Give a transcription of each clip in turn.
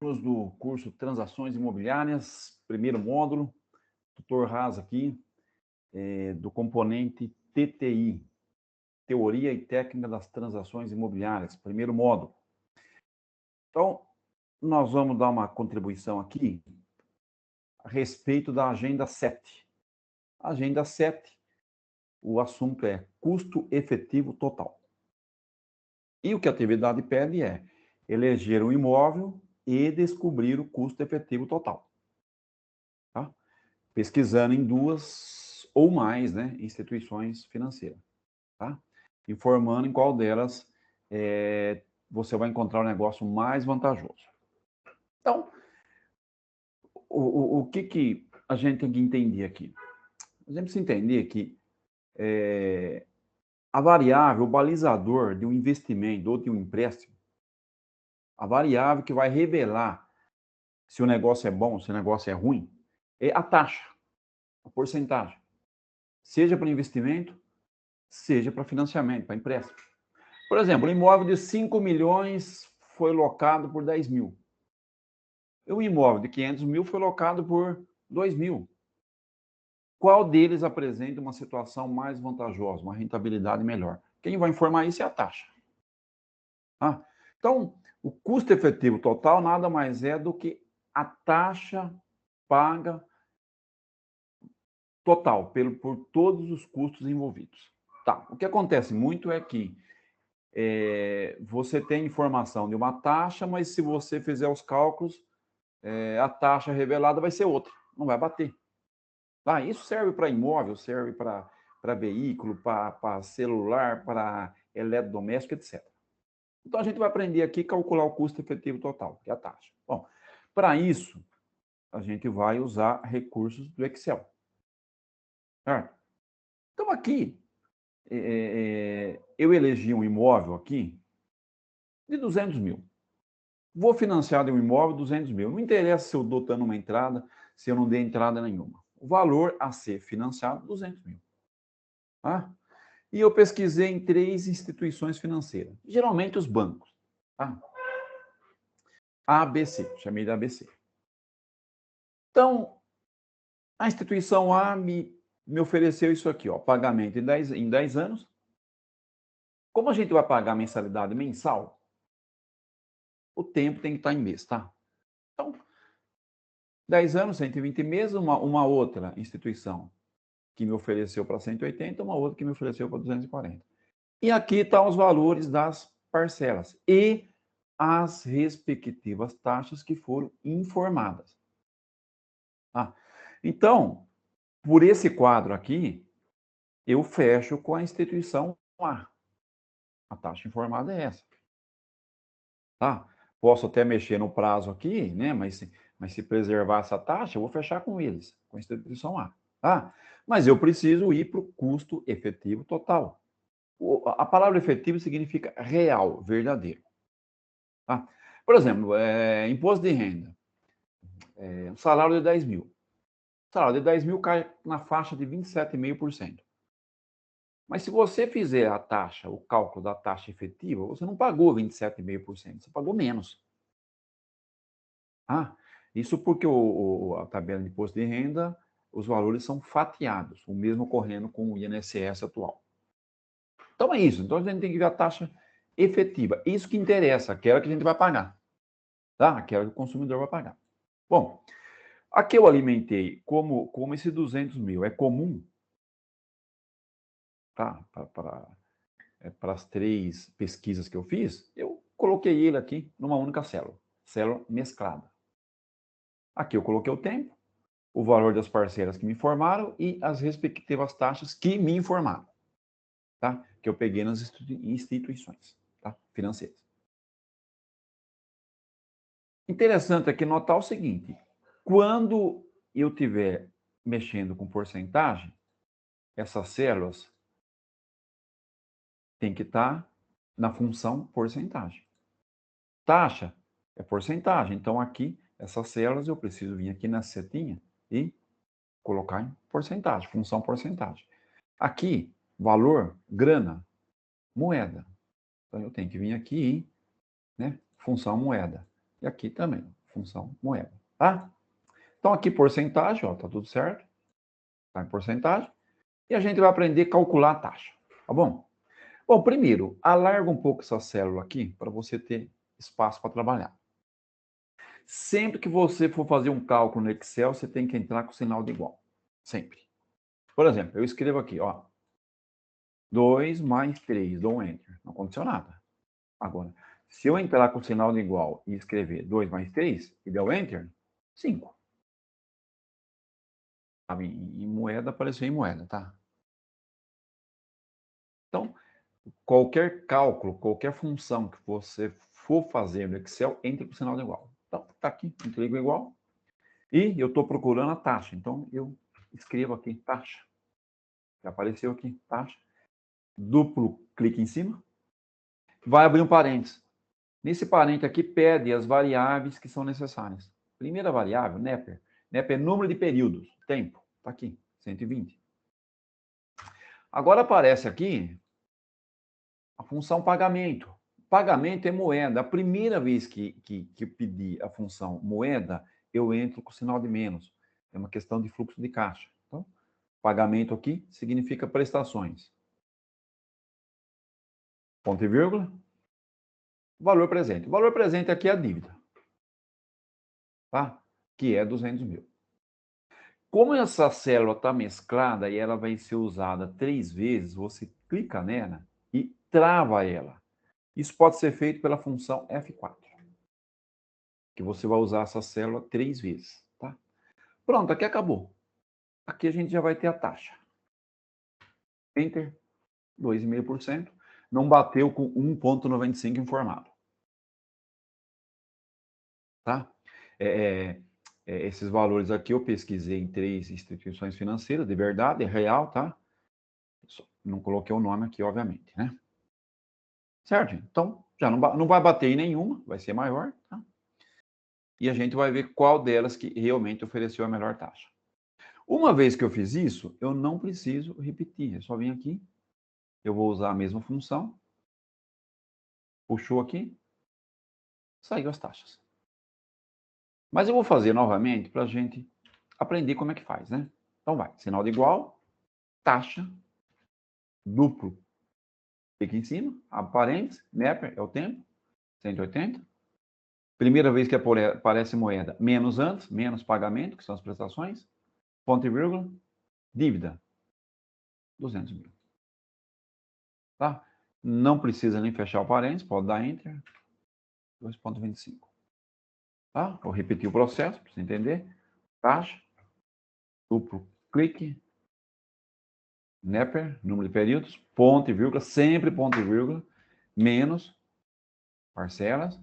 Do curso Transações Imobiliárias, primeiro módulo, tutor Haas aqui, do componente TTI, Teoria e Técnica das Transações Imobiliárias, primeiro módulo. Então, nós vamos dar uma contribuição aqui a respeito da Agenda 7. Agenda 7, o assunto é custo efetivo total. E o que a atividade pede é eleger um imóvel e descobrir o custo efetivo total. Tá? Pesquisando em duas ou mais, né, instituições financeiras. Tá? Informando em qual delas você vai encontrar o negócio mais vantajoso. Então, o que a gente tem que entender aqui? A gente precisa entender que a variável, o balizador de um investimento ou de um empréstimo, a variável que vai revelar se o negócio é bom, se o negócio é ruim, é a taxa, a porcentagem. Seja para investimento, seja para financiamento, para empréstimo. Por exemplo, um imóvel de 5 milhões foi locado por 10 mil. E um imóvel de 500 mil foi locado por 2 mil. Qual deles apresenta uma situação mais vantajosa, uma rentabilidade melhor? Quem vai informar isso é a taxa. Então, o custo efetivo total nada mais é do que a taxa paga total por todos os custos envolvidos. Tá. O que acontece muito é que você tem informação de uma taxa, mas se você fizer os cálculos, a taxa revelada vai ser outra, não vai bater. Isso serve para imóvel, serve para veículo, para celular, para eletrodoméstico, etc. Então, a gente vai aprender aqui a calcular o custo efetivo total, que é a taxa. Bom, para isso, a gente vai usar recursos do Excel. Certo? Então, aqui, eu elegi um imóvel aqui de 200 mil. Vou financiar de um imóvel 200 mil. Não interessa se eu dou dando uma entrada, se eu não dei entrada nenhuma. O valor a ser financiado, 200 mil. Tá? E eu pesquisei em 3 instituições financeiras. Geralmente os bancos. Tá? ABC, chamei de ABC. Então, a instituição A me ofereceu isso aqui, ó, pagamento em 10 anos. Como a gente vai pagar a mensalidade mensal, o tempo tem que estar em mês, tá? Então, 10 anos, 120 meses, uma outra instituição que me ofereceu para 180, uma outra que me ofereceu para 240. E aqui estão os valores das parcelas e as respectivas taxas que foram informadas. Então, por esse quadro aqui, eu fecho com a instituição A. A taxa informada é essa. Tá? Posso até mexer no prazo aqui, né? Mas se preservar essa taxa, eu vou fechar com eles, com a instituição A. Tá? Mas eu preciso ir para o custo efetivo total. A palavra efetivo significa real, verdadeiro. Tá? Por exemplo, imposto de renda. Um salário de 10 mil. O salário de 10 mil cai na faixa de 27,5%. Mas se você fizer a taxa, o cálculo da taxa efetiva, você não pagou 27,5%, você pagou menos. Isso porque a tabela de imposto de renda, os valores são fatiados, o mesmo ocorrendo com o INSS atual. Então é isso. Então a gente tem que ver a taxa efetiva. Isso que interessa, aquela que a gente vai pagar. Tá? Aquela que o consumidor vai pagar. Bom, aqui eu alimentei, como esse 200 mil é comum, tá? Para as 3 pesquisas que eu fiz, eu coloquei ele aqui numa única célula mesclada. Aqui eu coloquei o tempo, o valor das parcelas que me informaram e as respectivas taxas que me informaram, tá? Que eu peguei nas instituições, tá? Financeiras. Interessante aqui notar o seguinte, quando eu estiver mexendo com porcentagem, essas células têm que estar na função porcentagem. Taxa é porcentagem, então aqui, essas células eu preciso vir aqui na setinha e colocar em porcentagem, função porcentagem. Aqui, valor, grana, moeda. Então, eu tenho que vir aqui em função moeda. E aqui também, função moeda, tá? Então, aqui, porcentagem, ó, tá tudo certo. Tá em porcentagem. E a gente vai aprender a calcular a taxa, tá bom? Bom, primeiro, alarga um pouco essa célula aqui para você ter espaço para trabalhar. Sempre que você for fazer um cálculo no Excel, você tem que entrar com o sinal de igual. Sempre. Por exemplo, eu escrevo aqui, ó. 2 mais 3, dou um Enter. Não aconteceu nada. Agora, se eu entrar com o sinal de igual e escrever 2 mais 3 e der o Enter, 5. Em moeda, apareceu em moeda, tá? Então, qualquer cálculo, qualquer função que você for fazer no Excel, entre com o sinal de igual. Então, tá aqui, entrei com igual. E eu estou procurando a taxa. Então, eu escrevo aqui, taxa. Já apareceu aqui, taxa. Duplo clique em cima. Vai abrir um parênteses. Nesse parênteses aqui, pede as variáveis que são necessárias. Primeira variável, NEPER. NEPER é número de períodos, tempo. Está aqui, 120. Agora aparece aqui a função pagamento. Pagamento é moeda. A primeira vez que eu pedi a função moeda, eu entro com o sinal de menos. É uma questão de fluxo de caixa. Então, pagamento aqui significa prestações. Ponto e vírgula. Valor presente. O valor presente aqui é a dívida. Tá? Que é 200 mil. Como essa célula está mesclada e ela vai ser usada 3 vezes, você clica nela e trava ela. Isso pode ser feito pela função F4. Que você vai usar essa célula 3 vezes. Tá? Pronto, aqui acabou. Aqui a gente já vai ter a taxa. Enter, 2,5%. Não bateu com 1,95 informado. Tá? Esses valores aqui eu pesquisei em 3 instituições financeiras, de verdade, é real, tá? Não coloquei o nome aqui, obviamente, né? Certo? Então, já não vai bater em nenhuma, vai ser maior, tá? E a gente vai ver qual delas que realmente ofereceu a melhor taxa. Uma vez que eu fiz isso, eu não preciso repetir. Eu só vim aqui, eu vou usar a mesma função, puxou aqui, saiu as taxas. Mas eu vou fazer novamente para a gente aprender como é que faz, né? Então vai, sinal de igual, taxa, duplo, clique em cima, abre parênteses, NEPER é o tempo, 180. Primeira vez que aparece moeda, menos antes, menos pagamento, que são as prestações, ponto e vírgula, dívida, 200 mil. Tá? Não precisa nem fechar o parênteses, pode dar Enter, 2,25. Tá? Vou repetir o processo, para você entender. Taxa, duplo clique, NEPER, número de períodos, ponto e vírgula, sempre ponto e vírgula, menos parcelas,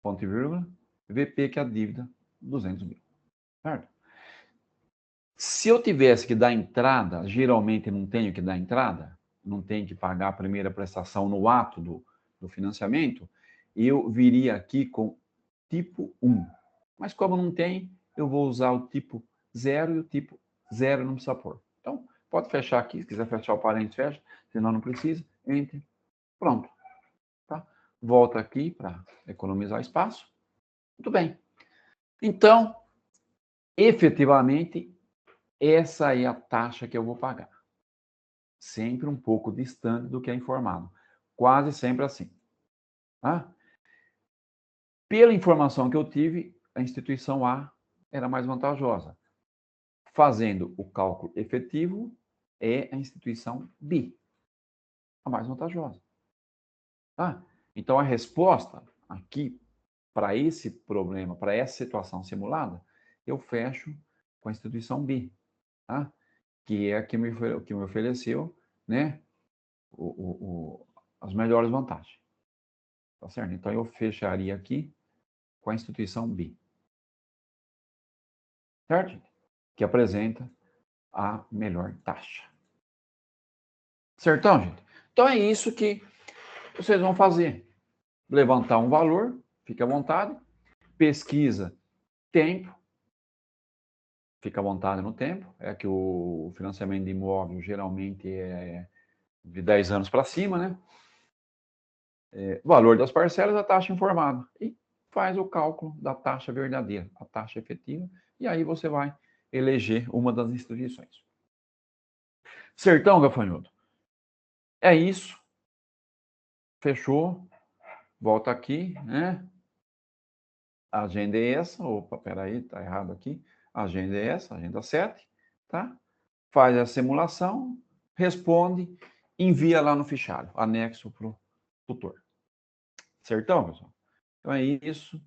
ponto e vírgula, VP, que é a dívida, 200 mil. Certo? Se eu tivesse que dar entrada, geralmente não tenho que dar entrada, não tenho que pagar a primeira prestação no ato do financiamento, eu viria aqui com tipo 1. Mas como não tem, eu vou usar o tipo 0 e o tipo 0 não precisa pôr. Então, pode fechar aqui, se quiser fechar o parênteses, fecha, senão não precisa, entre, pronto. Tá? Volta aqui para economizar espaço. Muito bem. Então, efetivamente, essa é a taxa que eu vou pagar. Sempre um pouco distante do que é informado. Quase sempre assim. Tá? Pela informação que eu tive, a instituição A era mais vantajosa. Fazendo o cálculo efetivo, é a instituição B a mais vantajosa. Tá? Então, a resposta aqui para esse problema, para essa situação simulada, eu fecho com a instituição B, tá? Que é a que me ofereceu, né, as melhores vantagens. Tá certo? Então, eu fecharia aqui com a instituição B. Certo? Que apresenta a melhor taxa. Certão, gente? Então, é isso que vocês vão fazer. Levantar um valor, fica à vontade. Pesquisa tempo, fica à vontade no tempo. É que o financiamento de imóvel geralmente é de 10 anos para cima, né? Valor das parcelas, a taxa informada. E faz o cálculo da taxa verdadeira, a taxa efetiva, e aí você vai eleger uma das instituições. Certão, gafanhoto? É isso. Fechou. Volta aqui, né? A agenda é essa. Opa, peraí, tá errado aqui. A agenda é essa, agenda 7, tá? Faz a simulação, responde, envia lá no fichário, anexo para o tutor. Certão, pessoal? Então é isso.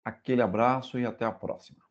Aquele abraço e até a próxima.